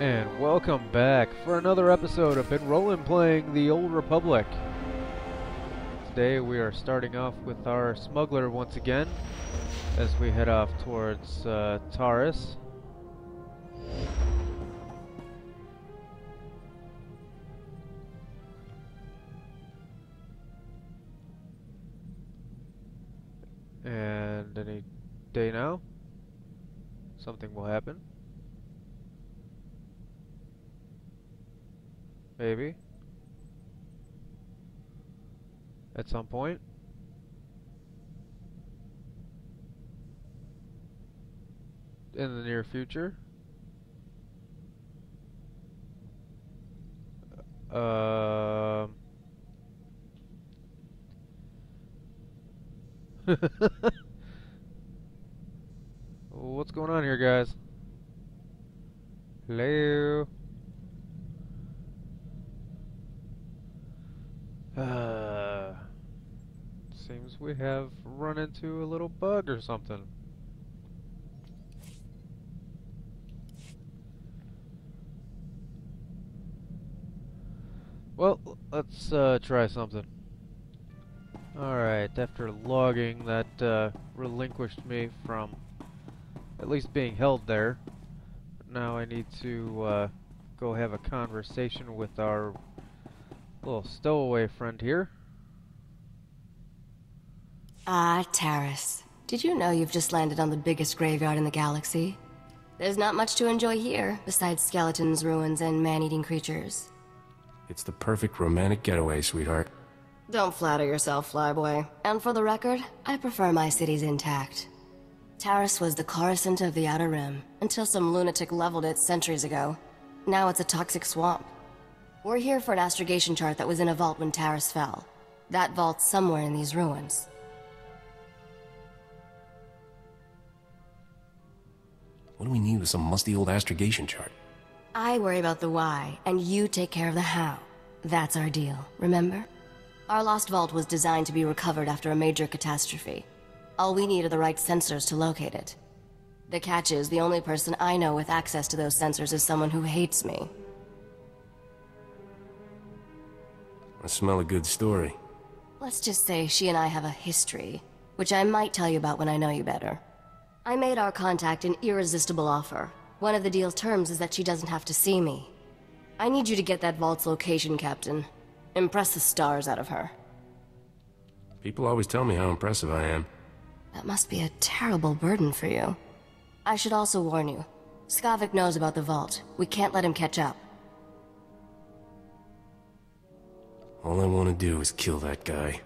And welcome back for another episode of Been Rollin' playing the Old Republic. Today we are starting off with our Smuggler once again as we head off towards Taurus. And any day now, something will happen. Maybe. At some point. In the near future. What's going on here, guys? Hello? Seems we have run into a little bug or something. Well, let's try something. Alright, after logging that relinquished me from at least being held there. Now I need to go have a conversation with our little stowaway friend here. Ah, Taurus. Did you know you've just landed on the biggest graveyard in the galaxy? There's not much to enjoy here, besides skeletons, ruins, and man-eating creatures. It's the perfect romantic getaway, sweetheart. Don't flatter yourself, flyboy. And for the record, I prefer my cities intact. Taurus was the Coruscant of the Outer Rim, until some lunatic leveled it centuries ago. Now it's a toxic swamp. We're here for an astrogation chart that was in a vault when Taurus fell. That vault's somewhere in these ruins. What do we need with some musty old astrogation chart? I worry about the why, and you take care of the how. That's our deal, remember? Our lost vault was designed to be recovered after a major catastrophe. All we need are the right sensors to locate it. The catch is, the only person I know with access to those sensors is someone who hates me. I smell a good story. Let's just say she and I have a history, which I might tell you about when I know you better. I made our contact an irresistible offer. One of the deal's terms is that she doesn't have to see me. I need you to get that vault's location, Captain. Impress the stars out of her. People always tell me how impressive I am. That must be a terrible burden for you. I should also warn you. Skavik knows about the vault. We can't let him catch up. All I want to do is kill that guy.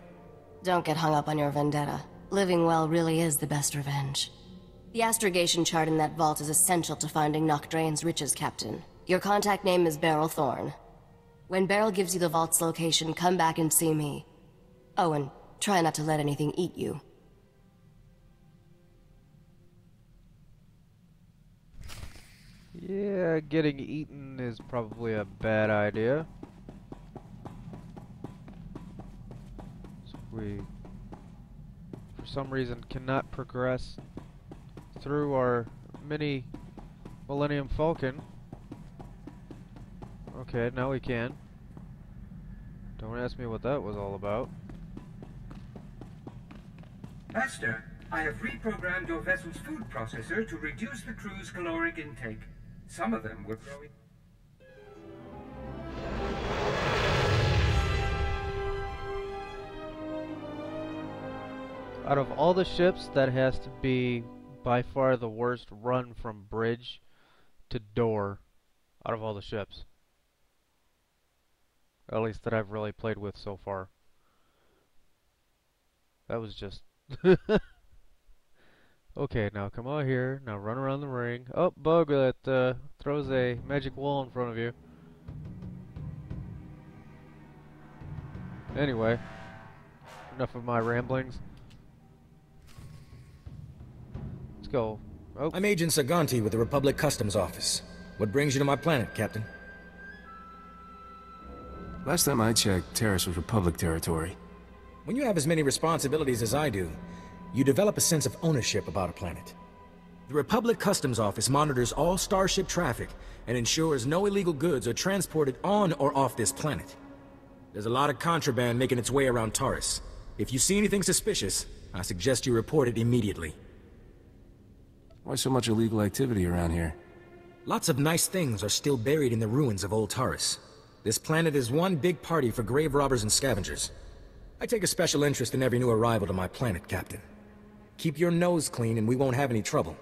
Don't get hung up on your vendetta. Living well really is the best revenge. The astrogation chart in that vault is essential to finding Nocdrane's riches, Captain. Your contact name is Beryl Thorne. When Beryl gives you the vault's location, come back and see me. Oh, and try not to let anything eat you. Yeah, getting eaten is probably a bad idea. So we, for some reason, cannot progress through our mini Millennium Falcon. Okay, now we can. Don't ask me what that was all about. Master, I have reprogrammed your vessel's food processor to reduce the crew's caloric intake. Some of them were growing. Out of all the ships, that has to be by far the worst run from bridge to door out of all the ships. At least that I've really played with so far. That was just... Okay, now come out here. Now run around the ring. Oh, bug that throws a magic wall in front of you. Anyway, enough of my ramblings. Let's go. Oh. I'm Agent Saganti with the Republic Customs Office. What brings you to my planet, Captain? Last time I checked, Taurus was Republic territory. When you have as many responsibilities as I do, you develop a sense of ownership about a planet. The Republic Customs Office monitors all starship traffic and ensures no illegal goods are transported on or off this planet. There's a lot of contraband making its way around Taurus. If you see anything suspicious, I suggest you report it immediately. Why so much illegal activity around here? Lots of nice things are still buried in the ruins of old Taurus. This planet is one big party for grave robbers and scavengers. I take a special interest in every new arrival to my planet, Captain. Keep your nose clean and we won't have any trouble.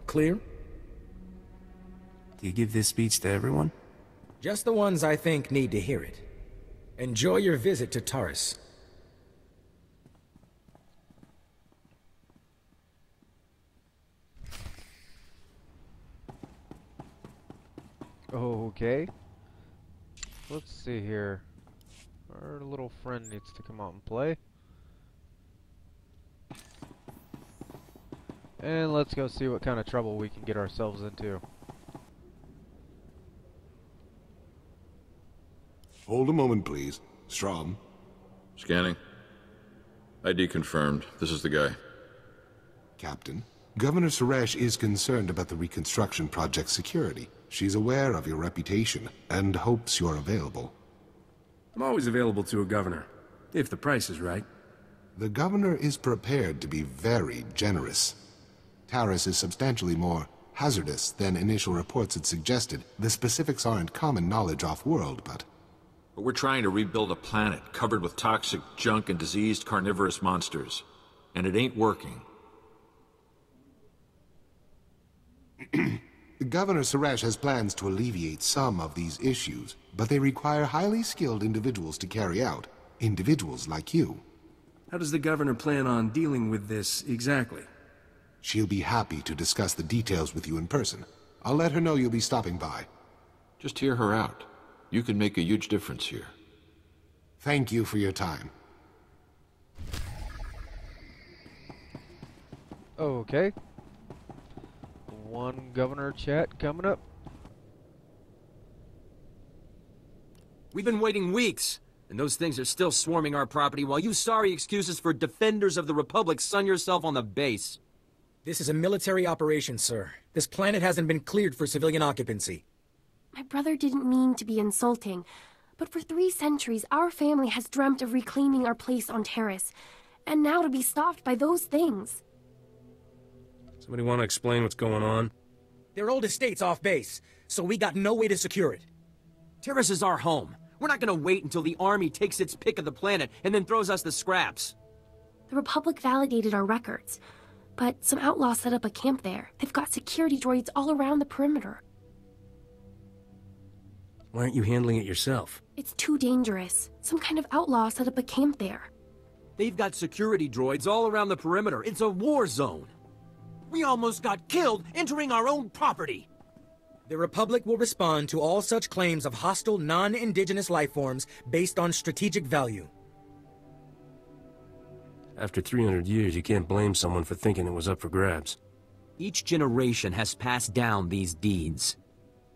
Clear? Do you give this speech to everyone? Just the ones I think need to hear it. Enjoy your visit to Taurus. Okay. Let's see here. Our little friend needs to come out and play. And let's go see what kind of trouble we can get ourselves into. Hold a moment, please. Strom. Scanning. ID confirmed. This is the guy. Captain, Governor Suresh is concerned about the reconstruction project's security. She's aware of your reputation and hopes you're available. I'm always available to a governor, if the price is right. The governor is prepared to be very generous. Taurus is substantially more hazardous than initial reports had suggested. The specifics aren't common knowledge off-world, but we're trying to rebuild a planet covered with toxic junk and diseased carnivorous monsters. And it ain't working. Governor Suresh has plans to alleviate some of these issues, but they require highly skilled individuals to carry out. Individuals like you. How does the governor plan on dealing with this exactly? She'll be happy to discuss the details with you in person. I'll let her know you'll be stopping by. Just hear her out. You can make a huge difference here. Thank you for your time. Okay. One governor chat coming up. We've been waiting weeks, and those things are still swarming our property while you sorry excuses for defenders of the Republic sun yourself on the base. This is a military operation, sir. This planet hasn't been cleared for civilian occupancy. My brother didn't mean to be insulting, but for 3 centuries our family has dreamt of reclaiming our place on Terrace, and now to be stopped by those things. Somebody want to explain what's going on? Their old estate's off base, so we got no way to secure it. Terrace is our home. We're not gonna wait until the army takes its pick of the planet and then throws us the scraps. The Republic validated our records, but some outlaws set up a camp there. They've got security droids all around the perimeter. Why aren't you handling it yourself? It's too dangerous. Some kind of outlaw set up a camp there. They've got security droids all around the perimeter. It's a war zone. We almost got killed entering our own property. The Republic will respond to all such claims of hostile, non-indigenous life forms based on strategic value. After 300 years, you can't blame someone for thinking it was up for grabs. Each generation has passed down these deeds.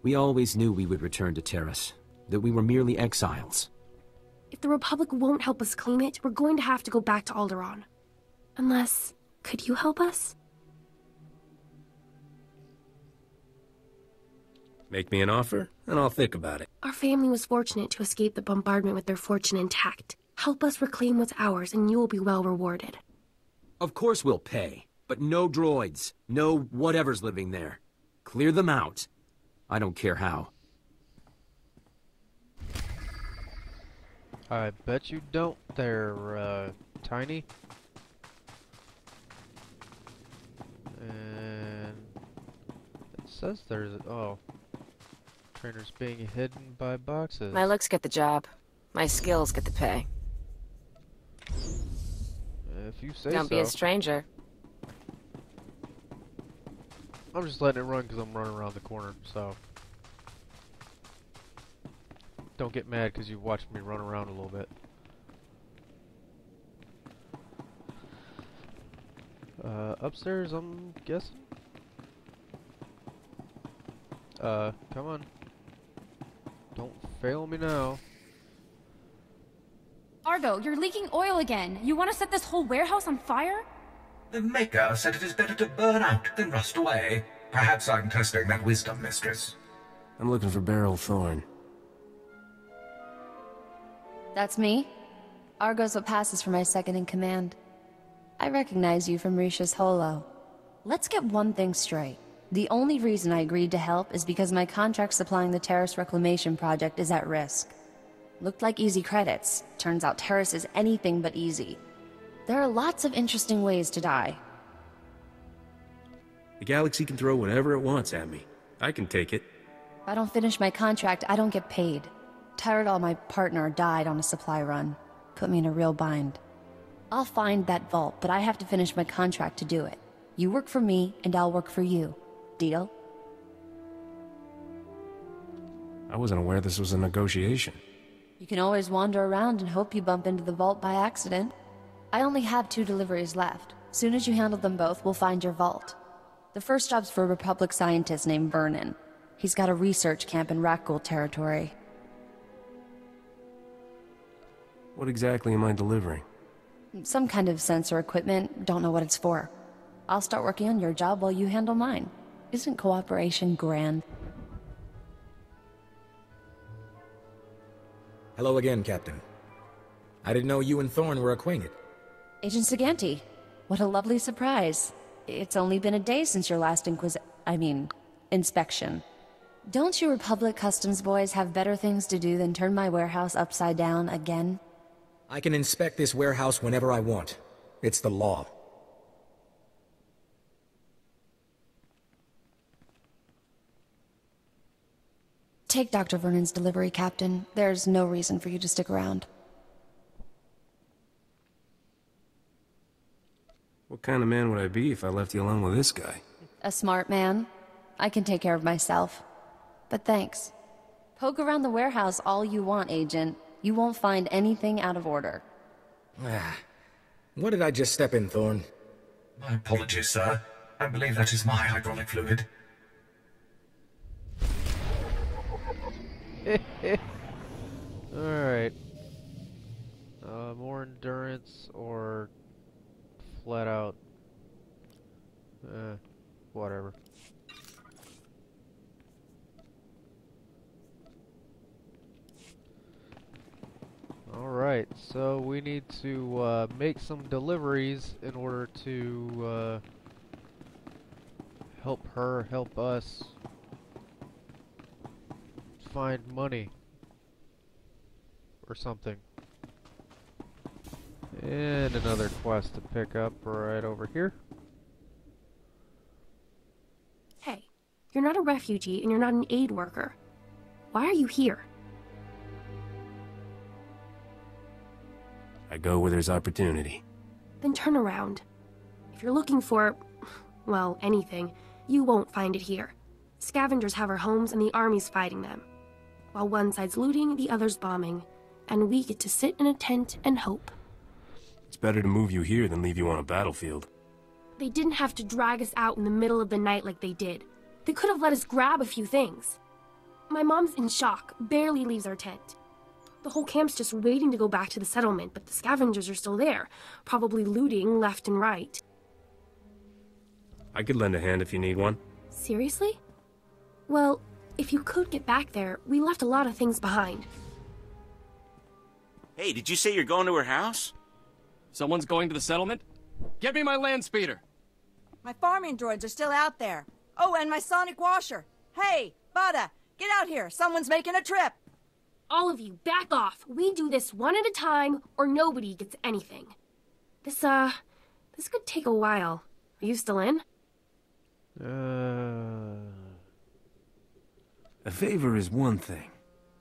We always knew we would return to Terrace, that we were merely exiles. If the Republic won't help us claim it, we're going to have to go back to Alderaan. Unless, could you help us? Make me an offer, and I'll think about it. Our family was fortunate to escape the bombardment with their fortune intact. Help us reclaim what's ours, and you will be well rewarded. Of course we'll pay, but no droids, no whatever's living there. Clear them out. I don't care how. I bet you don't there, Tiny. And it says there's trainers being hidden by boxes. My looks get the job. My skills get the pay. If you say Don't be a stranger. I'm just letting it run because I'm running around the corner, so don't get mad because you've watched me run around a little bit. Upstairs, I'm guessing? Come on. Don't fail me now. Argo, you're leaking oil again. You want to set this whole warehouse on fire? The Maker said it is better to burn out than rust away. Perhaps I'm testing that wisdom, mistress. I'm looking for Beryl Thorne. That's me. Argo's what passes for my second in command. I recognize you from Risha's holo. Let's get one thing straight. The only reason I agreed to help is because my contract supplying the Terrace Reclamation Project is at risk. Looked like easy credits. Turns out Terrace is anything but easy. There are lots of interesting ways to die. The galaxy can throw whatever it wants at me. I can take it. If I don't finish my contract, I don't get paid. Tyrell, my partner, died on a supply run. Put me in a real bind. I'll find that vault, but I have to finish my contract to do it. You work for me, and I'll work for you. Deal? I wasn't aware this was a negotiation. You can always wander around and hope you bump into the vault by accident. I only have 2 deliveries left. Soon as you handle them both, we'll find your vault. The first job's for a Republic scientist named Vernon. He's got a research camp in Rakghoul territory. What exactly am I delivering? Some kind of sensor equipment, don't know what it's for. I'll start working on your job while you handle mine. Isn't cooperation grand? Hello again, Captain. I didn't know you and Thorne were acquainted. Agent Saganti, what a lovely surprise. It's only been a day since your last inspection. Don't you Republic Customs boys have better things to do than turn my warehouse upside down again? I can inspect this warehouse whenever I want. It's the law. Take Dr. Vernon's delivery, Captain. There's no reason for you to stick around. What kind of man would I be if I left you alone with this guy? A smart man. I can take care of myself. But thanks. Poke around the warehouse all you want, Agent. You won't find anything out of order. What did I just step in, Thorne? My apologies, sir. I believe that is my hydraulic fluid. Alright. More endurance or flat out. Whatever. Alright, so we need to make some deliveries in order to help her help us find money or something. And another quest to pick up right over here. Hey, you're not a refugee and you're not an aid worker. Why are you here? I go where there's opportunity. Then turn around. If you're looking for, well, anything, you won't find it here. Scavengers have our homes and the army's fighting them. While one side's looting, the other's bombing. And we get to sit in a tent and hope. It's better to move you here than leave you on a battlefield. They didn't have to drag us out in the middle of the night like they did. They could have let us grab a few things. My mom's in shock, barely leaves our tent. The whole camp's just waiting to go back to the settlement, but the scavengers are still there, probably looting left and right. I could lend a hand if you need one. Seriously? Well, if you could get back there, we left a lot of things behind. Hey, did you say you're going to her house? Someone's going to the settlement? Get me my land speeder! My farming droids are still out there. Oh, and my sonic washer. Hey, Bada, get out here. Someone's making a trip. All of you, back off. We do this one at a time, or nobody gets anything. This could take a while. Are you still in? A favor is one thing.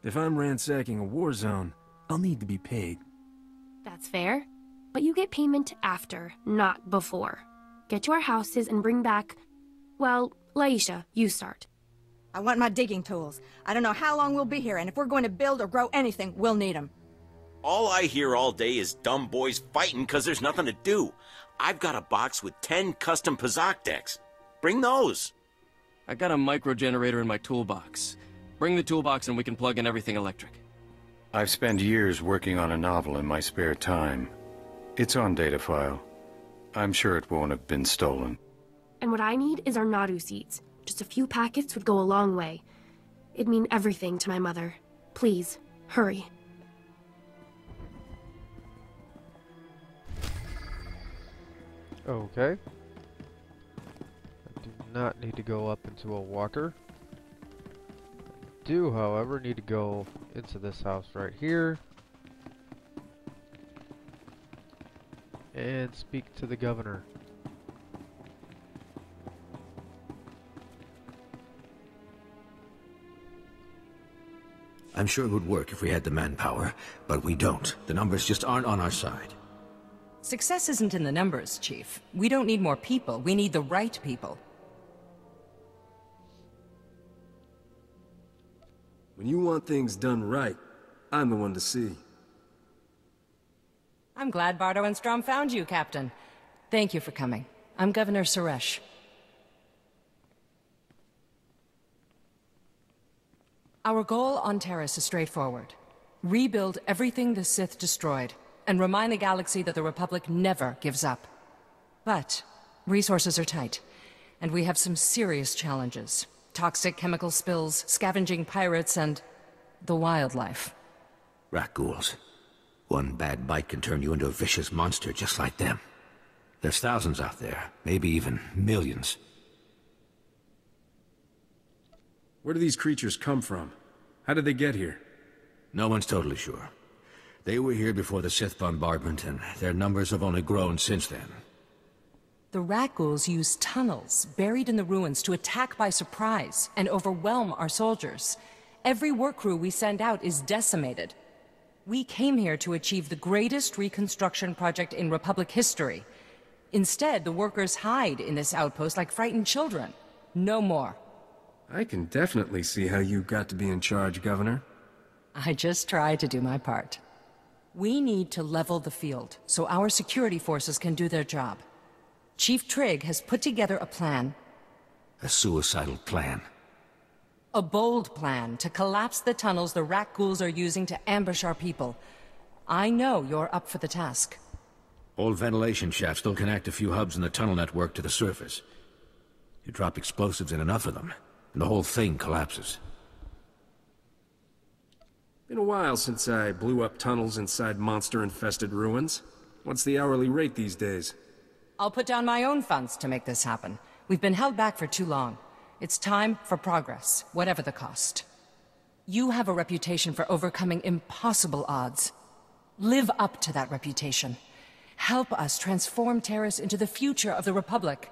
If I'm ransacking a war zone, I'll need to be paid. That's fair. But you get payment after, not before. Get to our houses and bring back... Well, Laisha, you start. I want my digging tools. I don't know how long we'll be here, and if we're going to build or grow anything, we'll need them. All I hear all day is dumb boys fighting because there's nothing to do. I've got a box with 10 custom Pazak decks. Bring those. I got a micro generator in my toolbox. Bring the toolbox and we can plug in everything electric. I've spent years working on a novel in my spare time. It's on data file. I'm sure it won't have been stolen. And what I need is our Nadu seeds. Just a few packets would go a long way. It'd mean everything to my mother. Please, hurry. Okay. I do not need to go up into a walker. I do, however, need to go into this house right here and speak to the governor. I'm sure it would work if we had the manpower, but we don't. The numbers just aren't on our side. Success isn't in the numbers, Chief. We don't need more people. We need the right people. When you want things done right, I'm the one to see. I'm glad Bardo and Strom found you, Captain. Thank you for coming. I'm Governor Suresh. Our goal on Terrace is straightforward. Rebuild everything the Sith destroyed, and remind the galaxy that the Republic never gives up. But resources are tight, and we have some serious challenges. Toxic chemical spills, scavenging pirates, and the wildlife. Rat ghouls. One bad bite can turn you into a vicious monster just like them. There's thousands out there, maybe even millions. Where do these creatures come from? How did they get here? No one's totally sure. They were here before the Sith bombardment, and their numbers have only grown since then. The rat ghouls use tunnels buried in the ruins to attack by surprise and overwhelm our soldiers. Every work crew we send out is decimated. We came here to achieve the greatest reconstruction project in Republic history. Instead, the workers hide in this outpost like frightened children. No more. I can definitely see how you got to be in charge, Governor. I just tried to do my part. We need to level the field so our security forces can do their job. Chief Trigg has put together a plan. A suicidal plan. A bold plan to collapse the tunnels the rat ghouls are using to ambush our people. I know you're up for the task. Old ventilation shafts still connect a few hubs in the tunnel network to the surface. You drop explosives in enough of them, and the whole thing collapses. Been a while since I blew up tunnels inside monster-infested ruins. What's the hourly rate these days? I'll put down my own funds to make this happen. We've been held back for too long. It's time for progress, whatever the cost. You have a reputation for overcoming impossible odds. Live up to that reputation. Help us transform Terrace into the future of the Republic.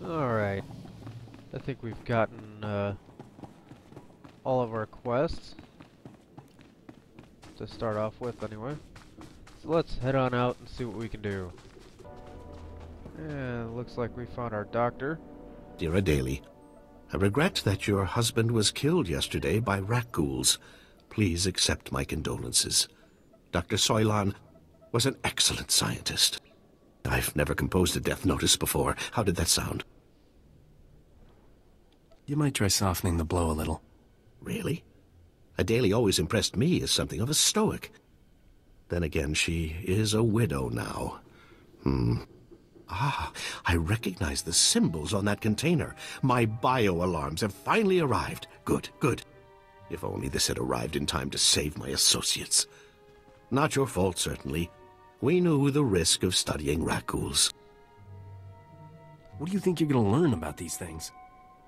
Alright. I think we've gotten all of our quests. To start off with, anyway. So let's head on out and see what we can do. And looks like we found our doctor. Dear Adeli, I regret that your husband was killed yesterday by rat ghouls. Please accept my condolences. Dr. Soilan was an excellent scientist. I've never composed a death notice before. How did that sound? You might try softening the blow a little. Really? Adeli always impressed me as something of a stoic. Then again, she is a widow now. Ah, I recognize the symbols on that container. My bio-alarms have finally arrived. Good, good. If only this had arrived in time to save my associates. Not your fault, certainly. We knew the risk of studying rat ghouls. What do you think you're going to learn about these things?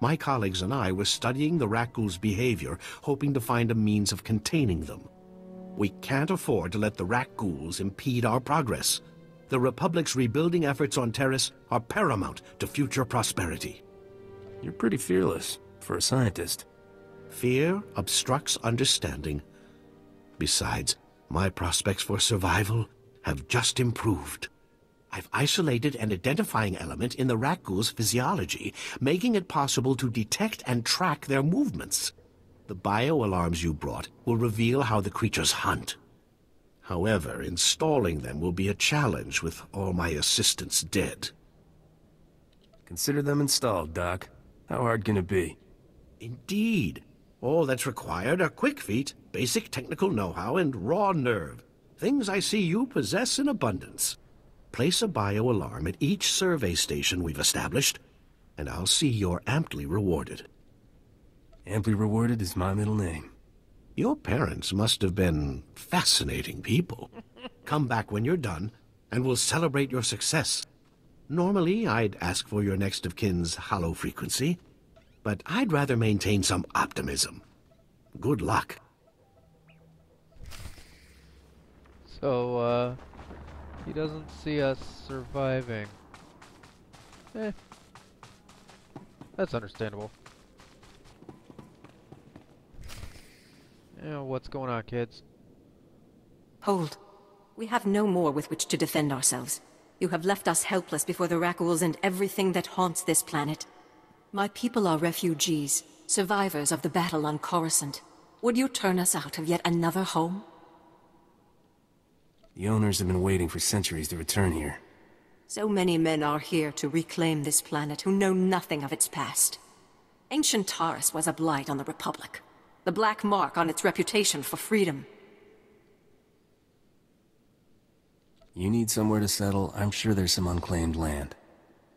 My colleagues and I were studying the rat ghouls' behavior, hoping to find a means of containing them. We can't afford to let the rat ghouls impede our progress. The Republic's rebuilding efforts on Terrace are paramount to future prosperity. You're pretty fearless for a scientist. Fear obstructs understanding. Besides, my prospects for survival have just improved. I've isolated an identifying element in the rat ghoul's physiology, making it possible to detect and track their movements. The bio-alarms you brought will reveal how the creatures hunt. However, installing them will be a challenge with all my assistants dead. Consider them installed, Doc. How hard can it be? Indeed. All that's required are quick feet, basic technical know-how, and raw nerve. Things I see you possess in abundance. Place a bio-alarm at each survey station we've established, and I'll see you're amply rewarded. Amply rewarded is my middle name. Your parents must have been fascinating people. Come back when you're done, and we'll celebrate your success. Normally, I'd ask for your next of kin's hollow frequency, but I'd rather maintain some optimism. Good luck. So, he doesn't see us surviving. That's understandable. Yeah, what's going on, kids? Hold. We have no more with which to defend ourselves. You have left us helpless before the Rackles and everything that haunts this planet. My people are refugees, survivors of the battle on Coruscant. Would you turn us out of yet another home? The owners have been waiting for centuries to return here. So many men are here to reclaim this planet who know nothing of its past. Ancient Taurus was a blight on the Republic. The black mark on its reputation for freedom. You need somewhere to settle, I'm sure there's some unclaimed land.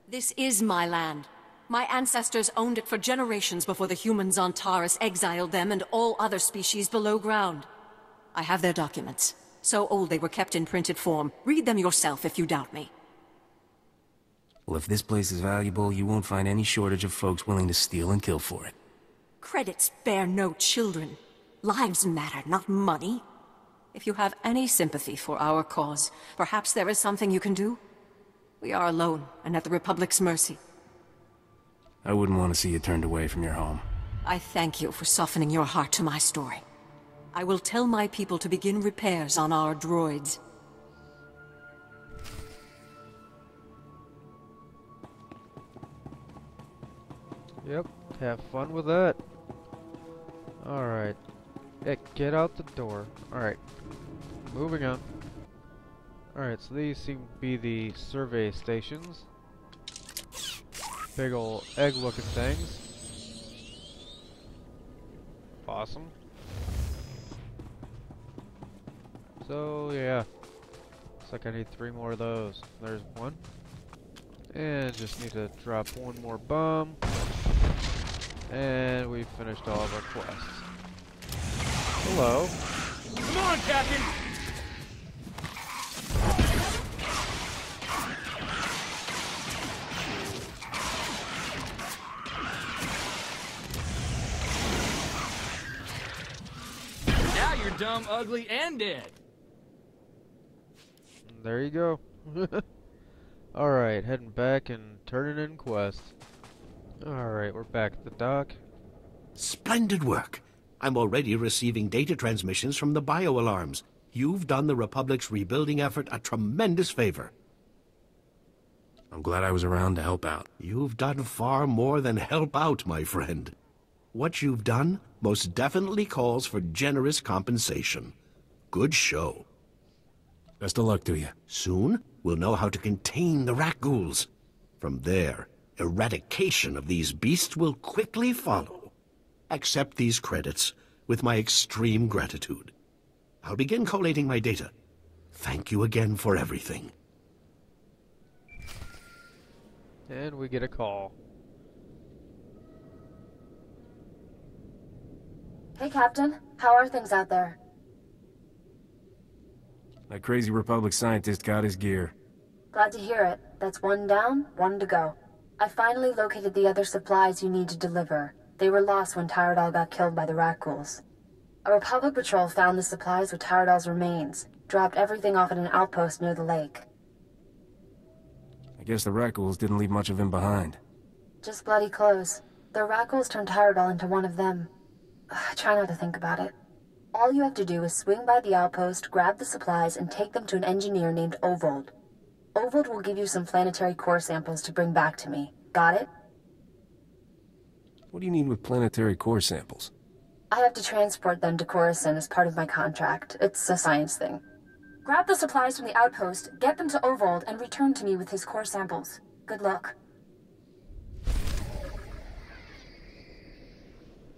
This is my land. My ancestors owned it for generations before the humans on Taurus exiled them and all other species below ground. I have their documents. So old they were kept in printed form. Read them yourself if you doubt me. Well, if this place is valuable, you won't find any shortage of folks willing to steal and kill for it. Credits bear no children. Lives matter, not money. If you have any sympathy for our cause, perhaps there is something you can do? We are alone, and at the Republic's mercy. I wouldn't want to see you turned away from your home. I thank you for softening your heart to my story. I will tell my people to begin repairs on our droids. Yep, have fun with that. Alright. Get out the door. Alright. Moving on. Alright, so these seem to be the survey stations. Big ol' egg-looking things. Awesome. So, yeah. Looks like I need 3 more of those. There's one. And just need to drop one more bomb. And we've finished all of our quests. Hello. Come on, Captain! Now you're dumb, ugly, and dead. There you go. Alright, heading back and turning in quests. Alright, we're back at the dock. Splendid work. I'm already receiving data transmissions from the bio-alarms. You've done the Republic's rebuilding effort a tremendous favor. I'm glad I was around to help out. You've done far more than help out, my friend. What you've done most definitely calls for generous compensation. Good show. Best of luck to you. Soon, we'll know how to contain the rat ghouls. From there, eradication of these beasts will quickly follow. Accept these credits with my extreme gratitude. I'll begin collating my data. Thank you again for everything. And we get a call. Hey, Captain. How are things out there? That crazy Republic scientist got his gear. Glad to hear it. That's one down, one to go. I finally located the other supplies you need to deliver. They were lost when Tyradol got killed by the rat ghouls. A Republic patrol found the supplies with Tyradol's remains, dropped everything off at an outpost near the lake. I guess the rat ghouls didn't leave much of him behind. Just bloody clothes. The rat ghouls turned Tyradol into one of them. Try not to think about it. All you have to do is swing by the outpost, grab the supplies, and take them to an engineer named Ovold. Ovold will give you some planetary core samples to bring back to me. Got it? What do you need with planetary core samples? I have to transport them to Coruscant as part of my contract. It's a science thing. Grab the supplies from the outpost, get them to Ovold, and return to me with his core samples. Good luck.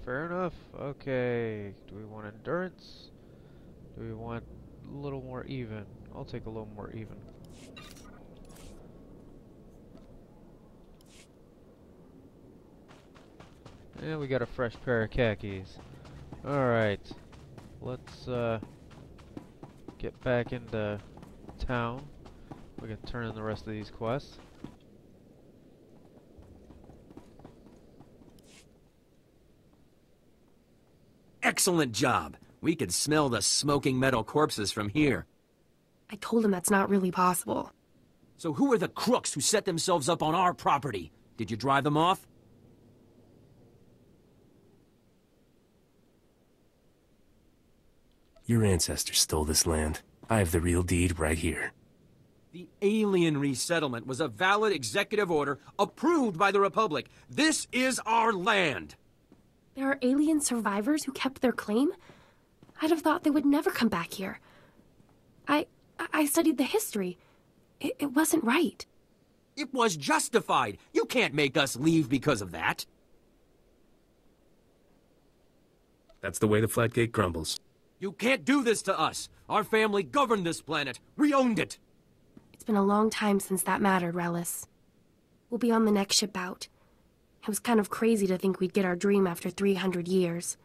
fair enough. Okay, do we want endurance? Do we want a little more even? I'll take a little more even. And we got a fresh pair of khakis. Alright, let's get back into town. We can turn in the rest of these quests. Excellent job. We could smell the smoking metal corpses from here. I told him that's not really possible. So who are the crooks who set themselves up on our property? Did you drive them off? Your ancestors stole this land. I have the real deed right here. The alien resettlement was a valid executive order approved by the Republic. This is our land! There are alien survivors who kept their claim? I'd have thought they would never come back here. I studied the history. It wasn't right. It was justified. You can't make us leave because of that. That's the way the Flatgate crumbles. You can't do this to us. Our family governed this planet. We owned it. It's been a long time since that mattered, Relis. We'll be on the next ship out. It was kind of crazy to think we'd get our dream after 300 years.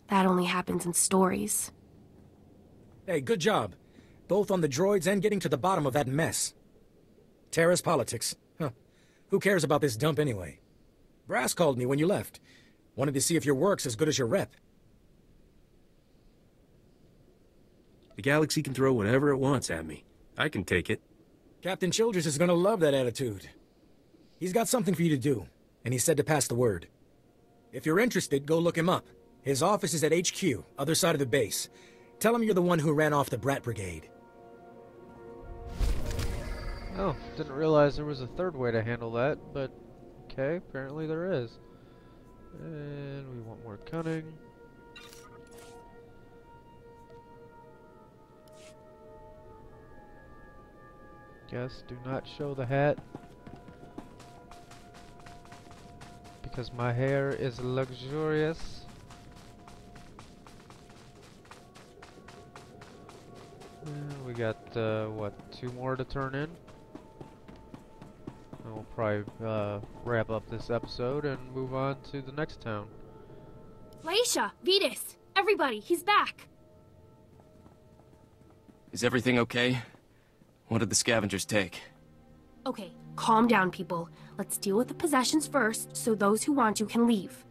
That only happens in stories. Hey, good job. Both on the droids and getting to the bottom of that mess. Terrace politics. Huh. Who cares about this dump anyway? Brass called me when you left. Wanted to see if your work's as good as your rep. The galaxy can throw whatever it wants at me. I can take it. Captain Childress is gonna love that attitude. He's got something for you to do, and he said to pass the word. If you're interested, go look him up. His office is at HQ, other side of the base. Tell him you're the one who ran off the Brat Brigade. Oh, didn't realize there was a third way to handle that, but okay, apparently there is. And we want more cunning. Guess do not show the hat, because my hair is luxurious. And we got, what, 2 more to turn in? And we'll probably wrap up this episode and move on to the next town. Laisha! Vetus! Everybody, he's back! Is everything okay? What did the scavengers take? Okay, calm down, people. Let's deal with the possessions first, so those who want you can leave.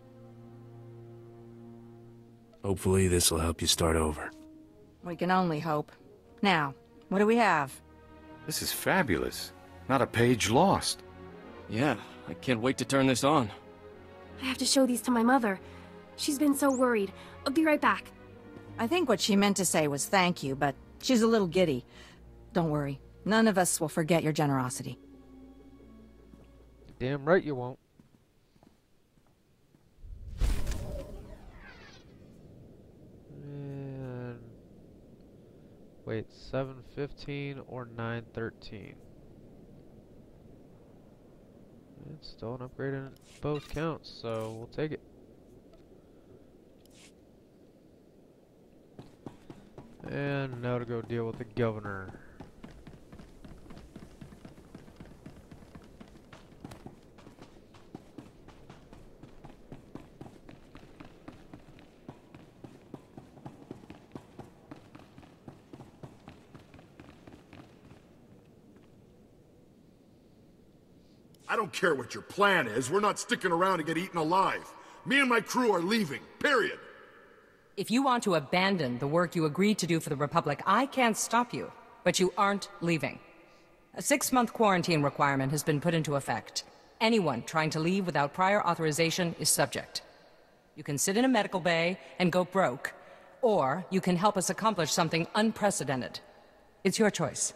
Hopefully this will help you start over. We can only hope. Now, what do we have? This is fabulous. Not a page lost. Yeah, I can't wait to turn this on. I have to show these to my mother. She's been so worried. I'll be right back. I think what she meant to say was thank you, but she's a little giddy. Don't worry. None of us will forget your generosity. Damn right you won't. And wait, 7:15 or 9:13? It's still an upgrade in both counts, so we'll take it. And now to go deal with the governor. I don't care what your plan is. We're not sticking around to get eaten alive. Me and my crew are leaving. Period. If you want to abandon the work you agreed to do for the Republic, I can't stop you. But you aren't leaving. A 6-month quarantine requirement has been put into effect. Anyone trying to leave without prior authorization is subject. You can sit in a medical bay and go broke, or you can help us accomplish something unprecedented. It's your choice.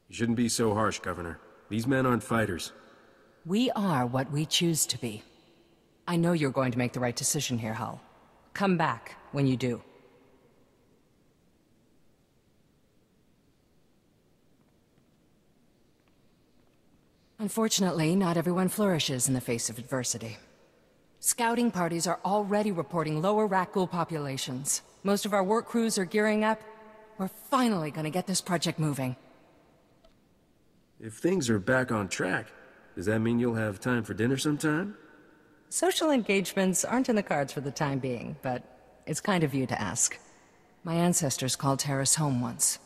You shouldn't be so harsh, Governor. These men aren't fighters. We are what we choose to be. I know you're going to make the right decision here, Hull. Come back when you do. Unfortunately, not everyone flourishes in the face of adversity. Scouting parties are already reporting lower Rakghoul populations. Most of our work crews are gearing up. We're finally gonna get this project moving. If things are back on track, does that mean you'll have time for dinner sometime? Social engagements aren't in the cards for the time being, but it's kind of you to ask. My ancestors called Terrace home once.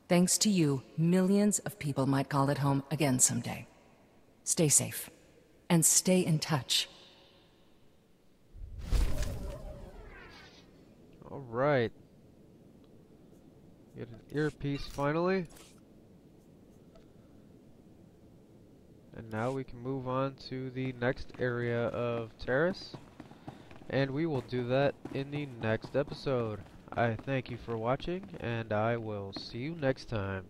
Thanks to you, millions of people might call it home again someday. Stay safe, and stay in touch. Alright. Get an earpiece finally. And now we can move on to the next area of Terrace. And we will do that in the next episode. I thank you for watching, and I will see you next time.